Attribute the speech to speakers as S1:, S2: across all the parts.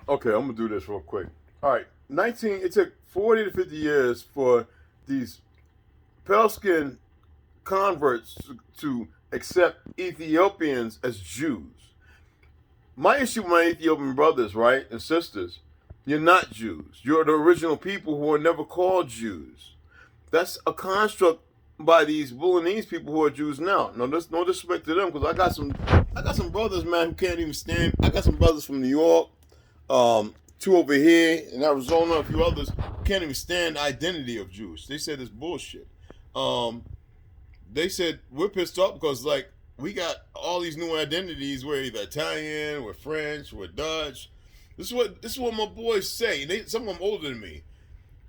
S1: Okay, I'm gonna do this real quick. All right, 19. It took 40 to 50 years for these pale skinned converts to accept Ethiopians as Jews. My issue with my Ethiopian brothers, right, and sisters, you're not Jews. You're the original people who are never called Jews. That's a construct by these Bolognese people who are Jews now. No, there's no disrespect to them because I got some brothers, man, who can't even stand. I got some brothers from New York, two over here in Arizona, a few others who can't even stand the identity of Jews. They said it's bullshit. Um, they said we're pissed off because like we got all these new identities. We're either Italian, we're French, we're Dutch. This is what my boys say. Some of them older than me.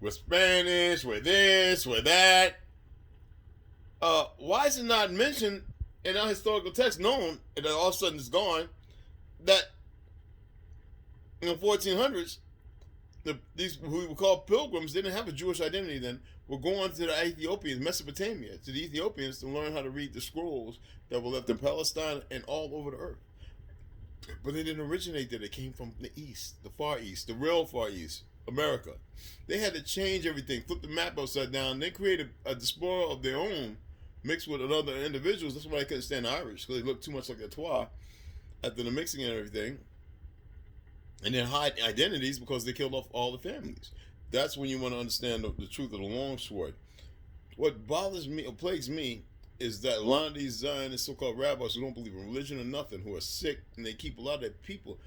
S1: We're Spanish, we're this, we're that. Why is it not mentioned in our historical text, known, and then all of a sudden it's gone, that in the 1400s, these who we call pilgrims didn't have a Jewish identity then, were going to the Ethiopians, Mesopotamia, to the Ethiopians to learn how to read the scrolls that were left in Palestine and all over the earth. But they didn't originate there. They came from the East, the Far East, the real Far East, America. They had to change everything, flip the map upside down. They created a diaspora of their own, mixed with other individuals. That's why I couldn't stand Irish, because they looked too much like a Twa after the mixing and everything. And then hide identities because they killed off all the families. That's when you want to understand the truth of the long sword. What bothers me or plagues me is that a lot of these Zionist so-called rabbis who don't believe in religion or nothing, who are sick, and they keep a lot of their people.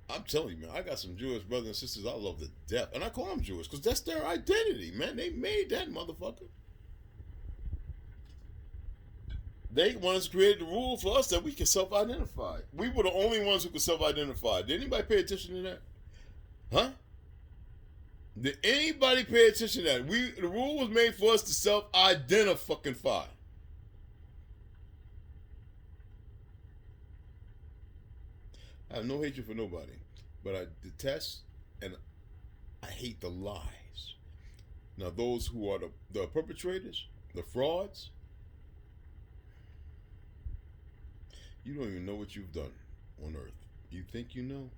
S1: I'm telling you, man, I got some Jewish brothers and sisters I love to death. And I call them Jewish because that's their identity, man. They made that motherfucker. They once created the rule for us that we can self-identify. We were the only ones who could self-identify. Did anybody pay attention to that? Huh? Did anybody pay attention to that? The rule was made for us to self-identify. I have no hatred for nobody, but I detest and I hate the lies. Now, those who are the perpetrators, the frauds, you don't even know what you've done on earth. You think you know?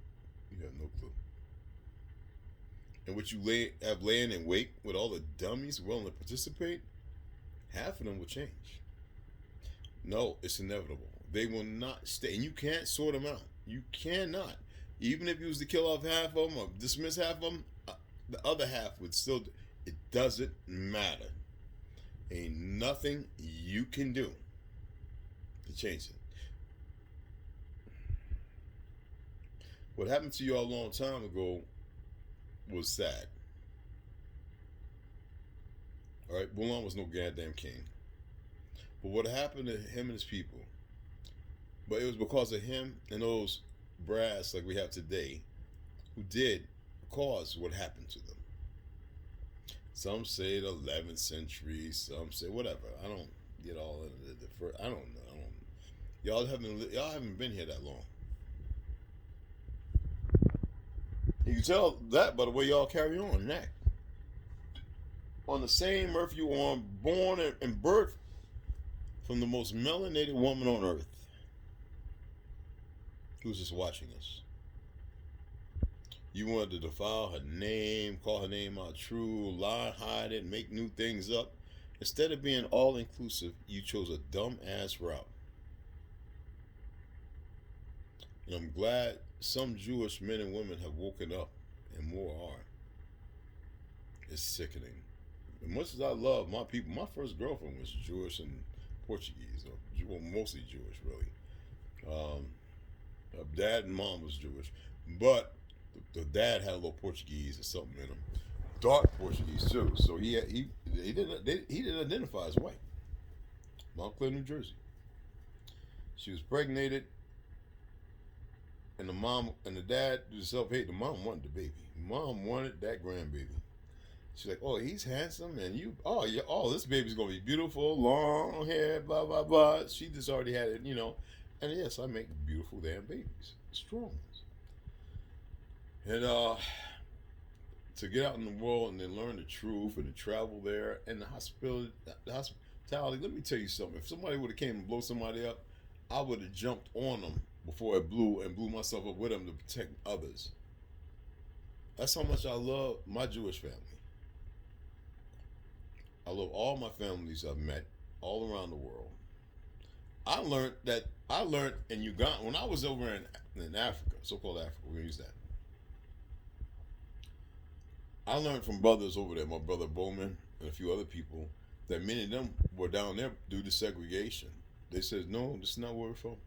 S1: You have no clue. And what you have laying in wait with all the dummies willing to participate, half of them will change. No, it's inevitable. They will not stay. And you can't sort them out. You cannot. Even if you was to kill off half of them or dismiss half of them, the other half would still. It doesn't matter. Ain't nothing you can do to change it. What happened to y'all a long time ago was sad. All right, Bulan was no goddamn king. But what happened to him and his people? But it was because of him and those brass like we have today who did cause what happened to them. Some say the 11th century, some say whatever. I don't get all into the first. I don't know. Y'all haven't been here that long. You can tell that by the way y'all carry on now. On the same earth you were born and birthed from the most melanated woman on earth who's just watching us. You wanted to defile her name, call her name out true, lie, hide it, make new things up. Instead of being all inclusive, you chose a dumb ass route. And I'm glad some Jewish men and women have woken up, and more are. It's sickening. As much as I love my people, my first girlfriend was Jewish and Portuguese, or mostly Jewish, really. Her dad and mom was Jewish, but the dad had a little Portuguese or something in him, dark Portuguese too. So he didn't identify as white. Montclair, New Jersey. She was pregnated, and the mom and the dad did self-hate. The mom wanted the baby. Mom wanted that grandbaby. She's like, oh, he's handsome, and this baby's gonna be beautiful, long hair, blah blah blah. She just already had it, And yes, I make beautiful damn babies, strong ones. And to get out in the world and then learn the truth and to travel there and the hospitality. Let me tell you something. If somebody would have came and blow somebody up, I would have jumped on them before it blew and blew myself up with them to protect others. That's how much I love my Jewish family. I love all my families I've met all around the world. I learned in Uganda when I was over in Africa, so-called Africa. We're gonna use that. I learned from brothers over there, my brother Bowman and a few other people, that many of them were down there due to segregation. They said, no, this is not where we're from.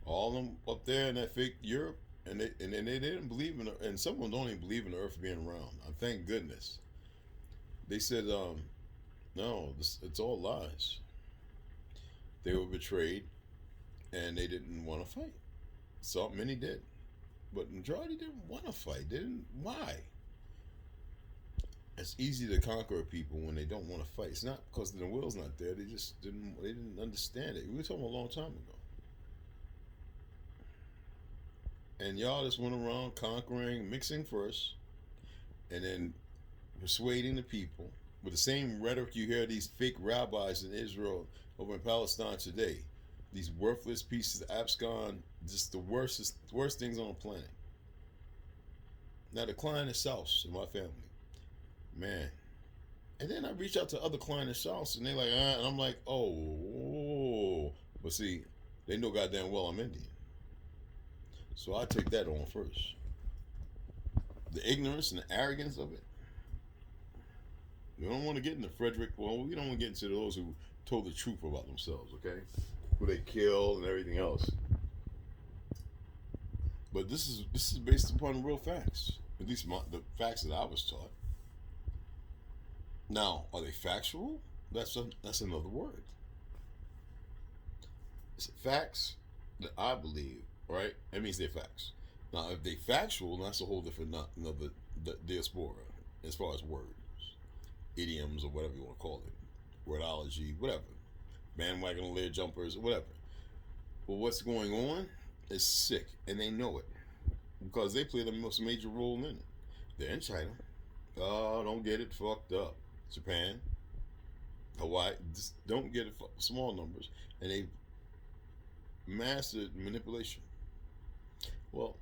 S1: All of them up there in that fake Europe, and then they didn't believe in, and some of them don't even believe in the earth being round. Thank goodness. They said, no, it's all lies. They were betrayed, and they didn't want to fight. So many did, but the majority didn't want to fight. They didn't. Why? It's easy to conquer people when they don't want to fight. It's not because the will's not there. They just didn't. They didn't understand it. We were talking a long time ago. And y'all just went around conquering, mixing first, and then persuading the people with the same rhetoric you hear these fake rabbis in Israel over in Palestine today. These worthless pieces of abscon, just the worst things on the planet. Now the Kleiner Souths in my family, man. And then I reach out to other Kleiner Souths and they like, and I'm like, oh, but see, they know goddamn well I'm Indian. So I take that on first. The ignorance and the arrogance of it. We don't want to get into Frederick. Well, we don't want to get into those who told the truth about themselves, okay? Who they killed and everything else. But this is based upon real facts. At least the facts that I was taught. Now, are they factual? That's another word. It's facts that I believe, right? That means they're facts. Now, if they factual, that's a whole different another diaspora as far as words, idioms, or whatever you want to call it, wordology, whatever, bandwagon layer jumpers, whatever. But what's going on is sick, and they know it because they play the most major role in it. They're in China. Oh, don't get it fucked up. Japan, Hawaii, just don't get it small numbers, and they mastered manipulation. Well,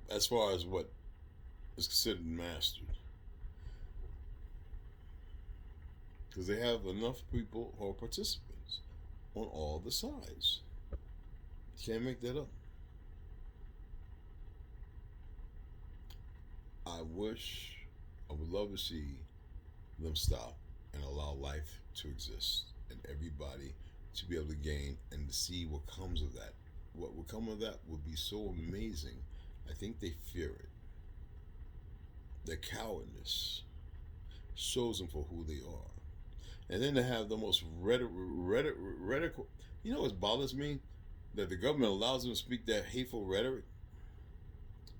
S1: as far as what is considered mastered, because they have enough people who are participants on all the sides. You can't make that up. I would love to see them stop and allow life to exist and everybody to be able to gain and to see what comes of that. What would come of that would be so amazing. I think they fear it. Their cowardness shows them for who they are. And then to have the most rhetoric. You know what bothers me? That the government allows them to speak that hateful rhetoric.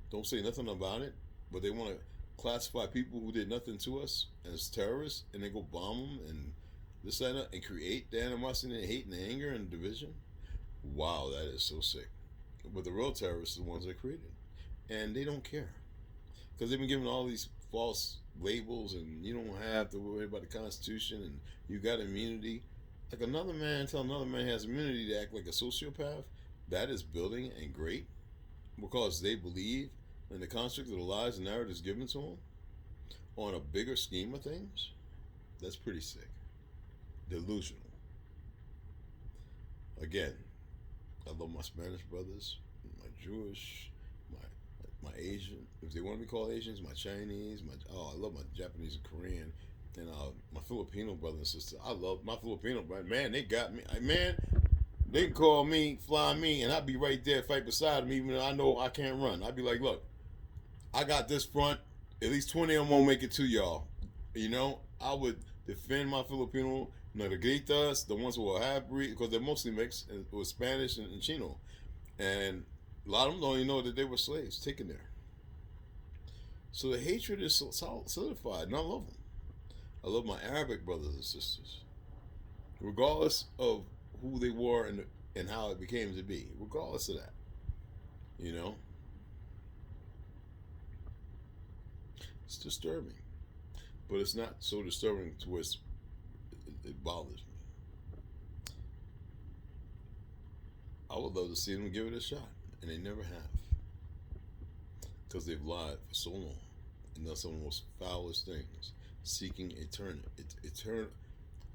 S1: Don't say nothing about it, but they want to classify people who did nothing to us as terrorists, and they go bomb them and this and that, and create the animosity and hate and anger and division. Wow, that is so sick. But the real terrorists are the ones that created it, and they don't care because they've been given all these false labels, and you don't have to worry about the Constitution, and you got immunity. Like another man tell another man has immunity to act like a sociopath. That is building and great because they believe in the construct of the lies and narratives given to them on a bigger scheme of things. That's pretty sick. Delusional. Again, I love my Spanish brothers, my Jewish, my Asian. If they want to be called Asians, my Chinese, I love my Japanese and Korean, and my Filipino brothers and sisters. I love my Filipino brothers. Man, they got me. Man, they can call me, fly me, and I'd be right there, fight beside them, even though I know I can't run. I'd be like, look, I got this front. At least 20 of them won't make it to y'all. You know, I would defend my Filipino Negritas, the ones who are half-breed, because they're mostly mixed with Spanish and Chino. And a lot of them don't even know that they were slaves taken there. So the hatred is solidified, and I love them. I love my Arabic brothers and sisters, regardless of who they were and how it became to be, regardless of that. You know? It's disturbing. But it's not so disturbing to where it bothers me. I would love to see them give it a shot, and they never have. because they've lied for so long and done some of the most foulest things, seeking eternal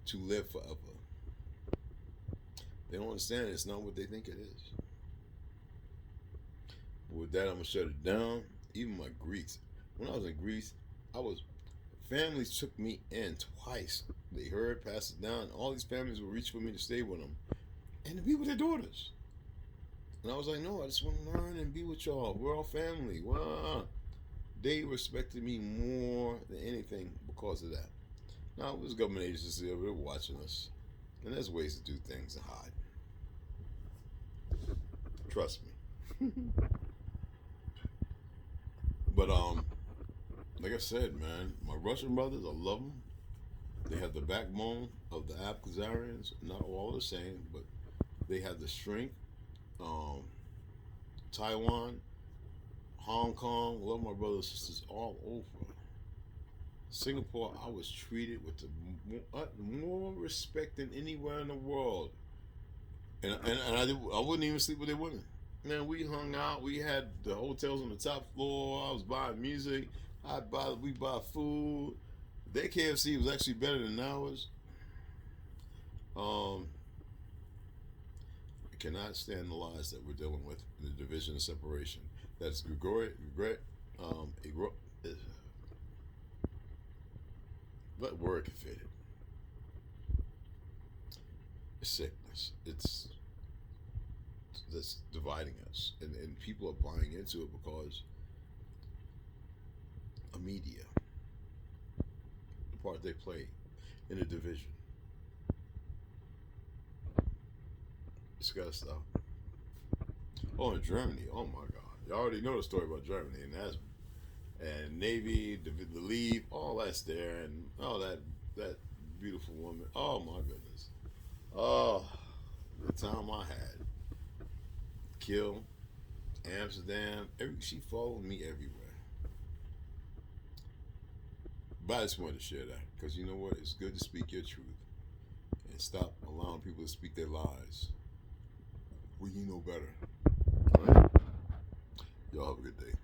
S1: to live forever. They don't understand it's not what they think it is. With that, I'm gonna shut it down. Even my Greece. When I was in Greece, I was families took me in twice. They heard, passed it down. All these families would reach for me to stay with them and to be with their daughters. And I was like, no, I just want to learn and be with y'all. We're all family. Wow. They respected me more than anything because of that. Now, it was government agencies there, they were watching us. And there's ways to do things and hide. Trust me. But, like I said, man, my Russian brothers, I love them. They have the backbone of the Abkhazarians. Not all the same, but they have the strength. Um, Taiwan, Hong Kong, love my brothers and sisters all over. Singapore, I was treated with the more respect than anywhere in the world. I wouldn't even sleep with their women. Man, we hung out. We had the hotels on the top floor. I was buying music. We buy food. Their KFC was actually better than ours. Um, I cannot stand the lies that we're dealing with in the division and separation. That's regret. Igro- What word can fit it? It's sickness. It's that's dividing us, and people are buying into it because of media, the part they play in the division. It's gotta stop. Oh, in Germany, oh my God, you already know the story about Germany, and Navy, the leave, all that's there, and all that beautiful woman. Oh my goodness. Oh, the time I had. Kill, Amsterdam. She followed me everywhere. But I just wanted to share that because you know what? It's good to speak your truth and stop allowing people to speak their lies when you know better. All right? Y'all have a good day.